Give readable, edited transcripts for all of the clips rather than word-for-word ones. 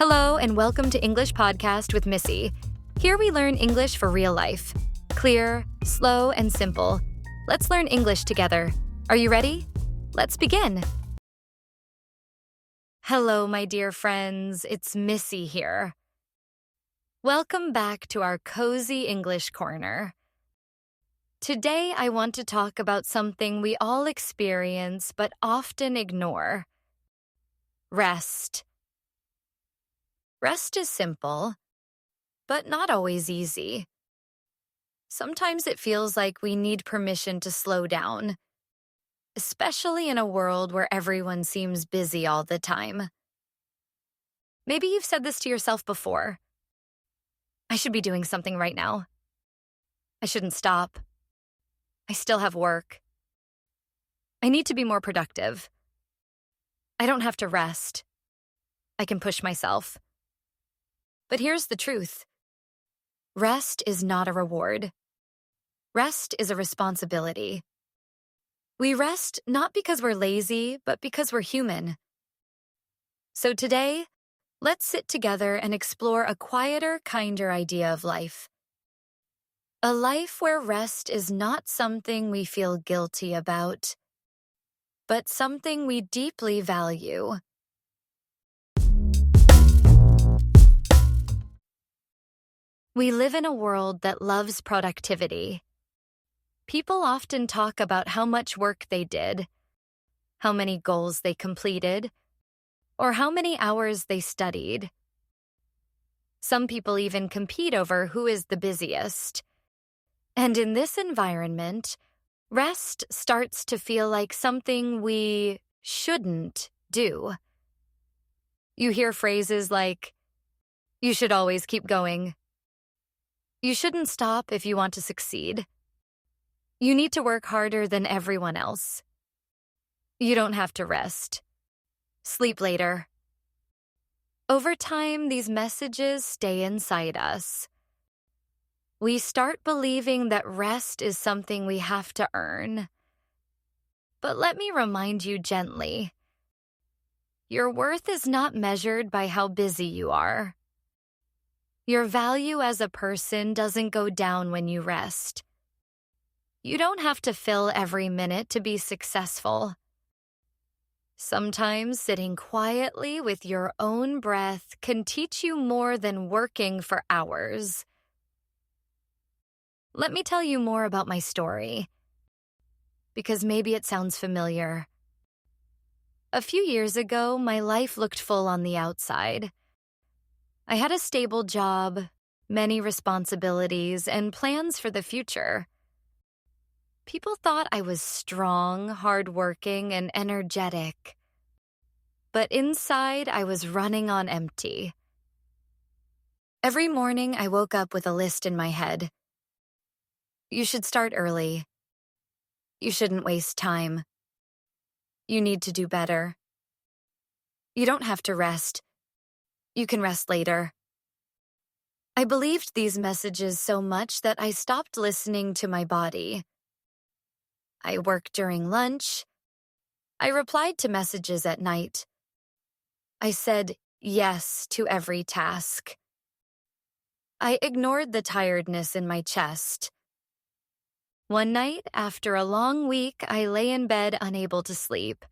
Hello, and welcome to English Podcast with Missy. Here we learn English for real life. Clear, slow, and simple. Let's learn English together. Are you ready? Let's begin. Hello, my dear friends. It's Missy here. Welcome back to our cozy English corner. Today, I want to talk about something we all experience but often ignore. Rest. Rest is simple, but not always easy. Sometimes it feels like we need permission to slow down, especially in a world where everyone seems busy all the time. Maybe you've said this to yourself before. I should be doing something right now. I shouldn't stop. I still have work. I need to be more productive. I don't have to rest. I can push myself. But here's the truth. Rest is not a reward. Rest is a responsibility. We rest not because we're lazy, but because we're human. So today, let's sit together and explore a quieter, kinder idea of life. A life where rest is not something we feel guilty about, but something we deeply value. We live in a world that loves productivity. People often talk about how much work they did, how many goals they completed, or how many hours they studied. Some people even compete over who is the busiest. And in this environment, rest starts to feel like something we shouldn't do. You hear phrases like, "You should always keep going." "You shouldn't stop if you want to succeed." "You need to work harder than everyone else." "You don't have to rest." "Sleep later." Over time, these messages stay inside us. We start believing that rest is something we have to earn. But let me remind you gently, your worth is not measured by how busy you are. Your value as a person doesn't go down when you rest. You don't have to fill every minute to be successful. Sometimes sitting quietly with your own breath can teach you more than working for hours. Let me tell you more about my story, because maybe it sounds familiar. A few years ago, my life looked full on the outside. I had a stable job, many responsibilities, and plans for the future. People thought I was strong, hardworking, and energetic. But inside, I was running on empty. Every morning, I woke up with a list in my head. You should start early. You shouldn't waste time. You need to do better. You don't have to rest. You can rest later. I believed these messages so much that I stopped listening to my body. I worked during lunch. I replied to messages at night. I said yes to every task. I ignored the tiredness in my chest. One night, after a long week, I lay in bed unable to sleep.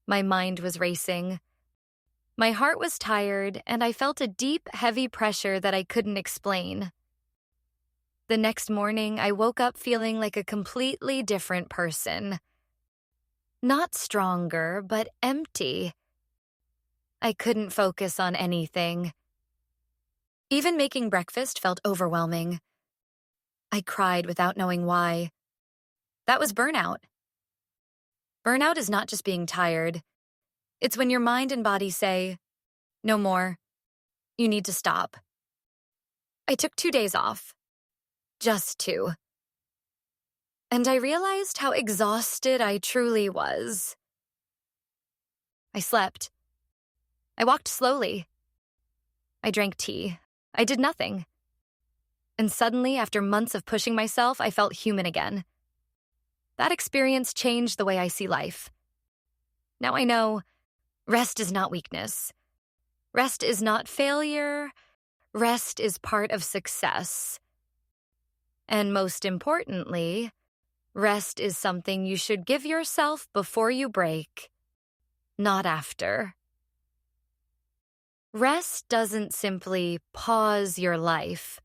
My mind was racing. My heart was tired, and I felt a deep, heavy pressure that I couldn't explain. The next morning, I woke up feeling like a completely different person. Not stronger, but empty. I couldn't focus on anything. Even making breakfast felt overwhelming. I cried without knowing why. That was burnout. Burnout is not just being tired. It's when your mind and body say, "No more. You need to stop." I took 2 days off. Just 2. And I realized how exhausted I truly was. I slept. I walked slowly. I drank tea. I did nothing. And suddenly, after months of pushing myself, I felt human again. That experience changed the way I see life. Now I know rest is not weakness. Rest is not failure. Rest is part of success. And most importantly, rest is something you should give yourself before you break, not after. Rest doesn't simply pause your life.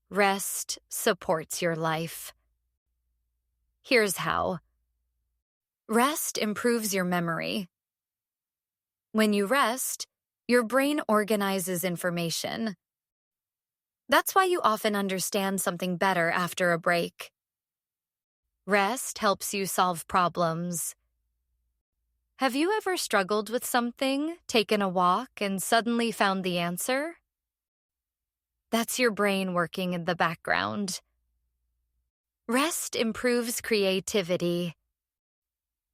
Rest supports your life. Here's how. Rest improves your memory. When you rest, your brain organizes information. That's why you often understand something better after a break. Rest helps you solve problems. Have you ever struggled with something, taken a walk, and suddenly found the answer? That's your brain working in the background. Rest improves creativity.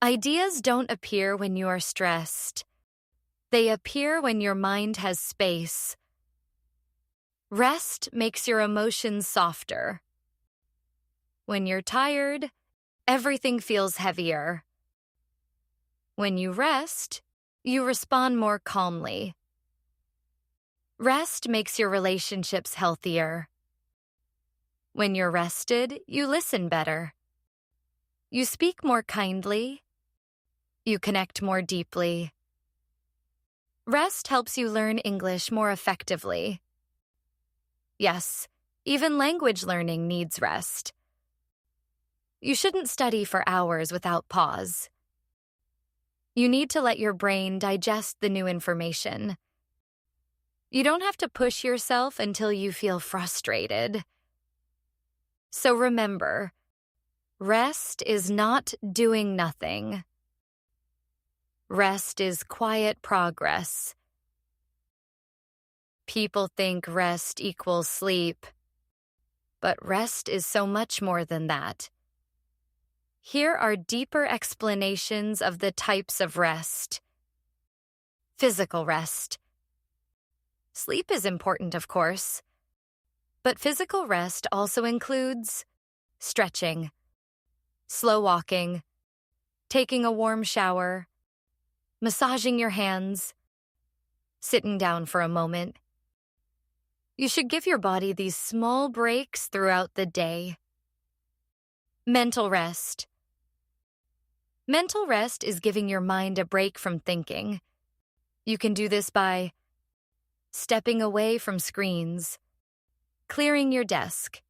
Ideas don't appear when you are stressed. They appear when your mind has space. Rest makes your emotions softer. When you're tired, everything feels heavier. When you rest, you respond more calmly. Rest makes your relationships healthier. When you're rested, you listen better. You speak more kindly. You connect more deeply. Rest helps you learn English more effectively. Yes, even language learning needs rest. You shouldn't study for hours without pause. You need to let your brain digest the new information. You don't have to push yourself until you feel frustrated. So remember, rest is not doing nothing. Rest is quiet progress. People think rest equals sleep, but rest is so much more than that. Here are deeper explanations of the types of rest. Physical rest. Sleep is important, of course, but physical rest also includes stretching, slow walking, taking a warm shower, massaging your hands, sitting down for a moment. You should give your body these small breaks throughout the day. Mental rest. Mental rest is giving your mind a break from thinking. You can do this by stepping away from screens, clearing your desk,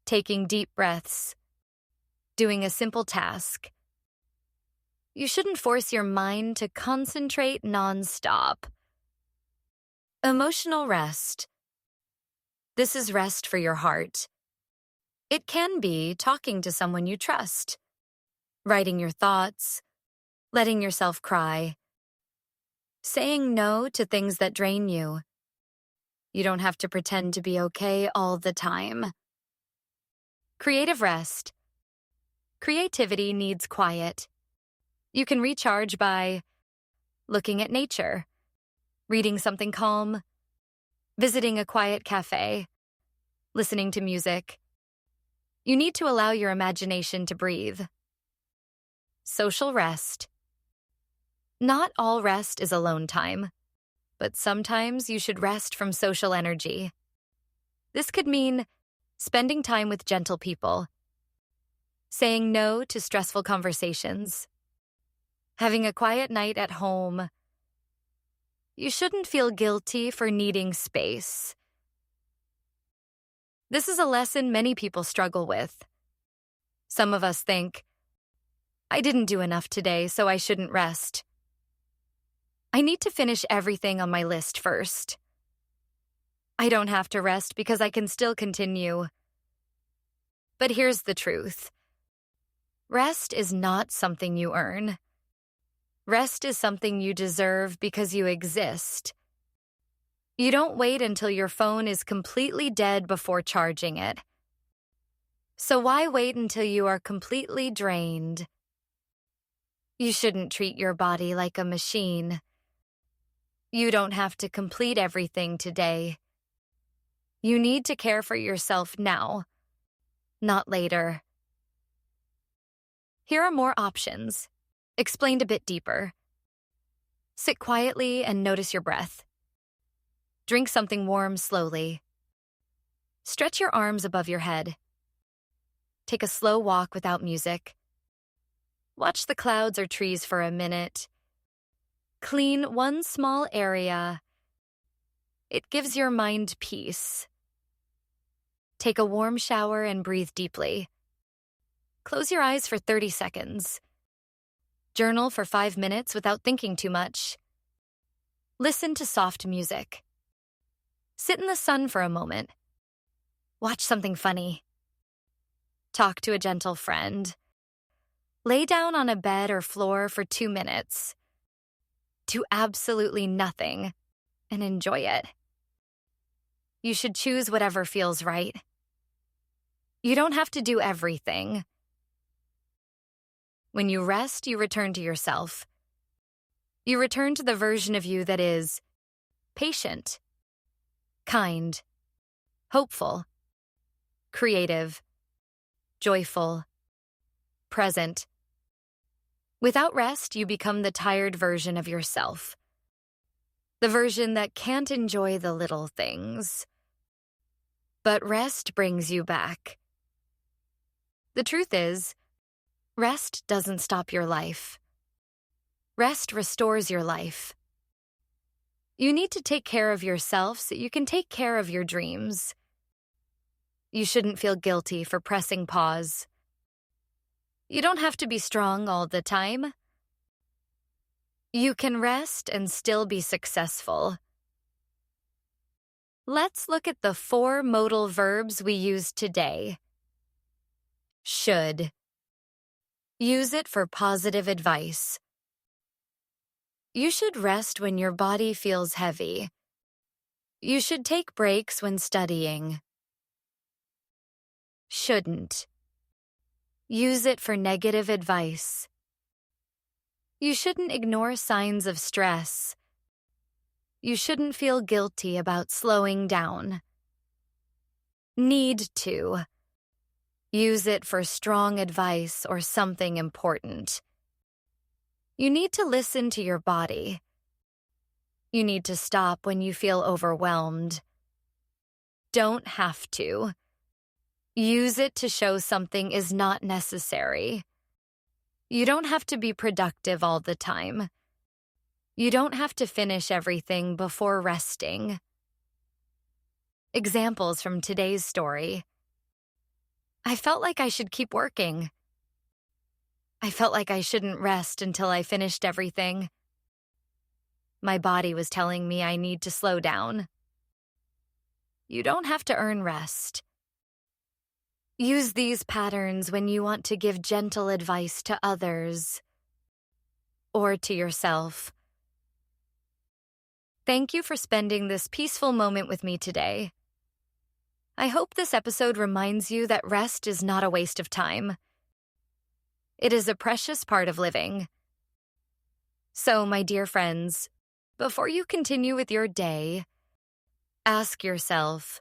taking deep breaths, doing a simple task. You shouldn't force your mind to concentrate nonstop. Emotional rest. This is rest for your heart. It can be talking to someone you trust, writing your thoughts, letting yourself cry, saying no to things that drain you. You don't have to pretend to be okay all the time. Creative rest. Creativity needs quiet. You can recharge by looking at nature, reading something calm, visiting a quiet cafe, listening to music. You need to allow your imagination to breathe. Social rest. Not all rest is alone time, but sometimes you should rest from social energy. This could mean spending time with gentle people, saying no to stressful conversations, having a quiet night at home. You shouldn't feel guilty for needing space. This is a lesson many people struggle with. Some of us think, I didn't do enough today, so I shouldn't rest. I need to finish everything on my list first. I don't have to rest because I can still continue. But here's the truth. Rest is not something you earn. Rest is something you deserve because you exist. You don't wait until your phone is completely dead before charging it. So why wait until you are completely drained? You shouldn't treat your body like a machine. You don't have to complete everything today. You need to care for yourself now, not later. Here are more options, explained a bit deeper. Sit quietly and notice your breath. Drink something warm slowly. Stretch your arms above your head. Take a slow walk without music. Watch the clouds or trees for a minute. Clean one small area. It gives your mind peace. Take a warm shower and breathe deeply. Close your eyes for 30 seconds. Journal for 5 minutes without thinking too much. Listen to soft music. Sit in the sun for a moment. Watch something funny. Talk to a gentle friend. Lay down on a bed or floor for 2 minutes. Do absolutely nothing and enjoy it. You should choose whatever feels right. You don't have to do everything. When you rest, you return to yourself. You return to the version of you that is patient, kind, hopeful, creative, joyful, present. Without rest, you become the tired version of yourself. The version that can't enjoy the little things. But rest brings you back. The truth is, rest doesn't stop your life. Rest restores your life. You need to take care of yourself so you can take care of your dreams. You shouldn't feel guilty for pressing pause. You don't have to be strong all the time. You can rest and still be successful. Let's look at the 4 modal verbs we use today. Should. Use it for positive advice. You should rest when your body feels heavy. You should take breaks when studying. Shouldn't. Use it for negative advice. You shouldn't ignore signs of stress. You shouldn't feel guilty about slowing down. Need to. Use it for strong advice or something important. You need to listen to your body. You need to stop when you feel overwhelmed. Don't have to. Use it to show something is not necessary. You don't have to be productive all the time. You don't have to finish everything before resting. Examples from today's story. I felt like I should keep working. I felt like I shouldn't rest until I finished everything. My body was telling me I need to slow down. You don't have to earn rest. Use these patterns when you want to give gentle advice to others or to yourself. Thank you for spending this peaceful moment with me today. I hope this episode reminds you that rest is not a waste of time. It is a precious part of living. So, my dear friends, before you continue with your day, ask yourself,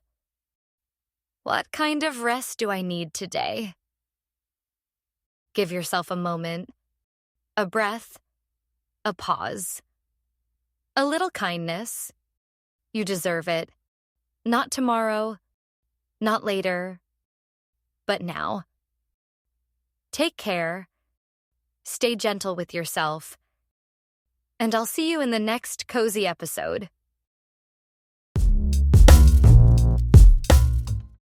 what kind of rest do I need today? Give yourself a moment, a breath, a pause. A little kindness. You deserve it. Not tomorrow, not later, but now. Take care. Stay gentle with yourself. And I'll see you in the next cozy episode.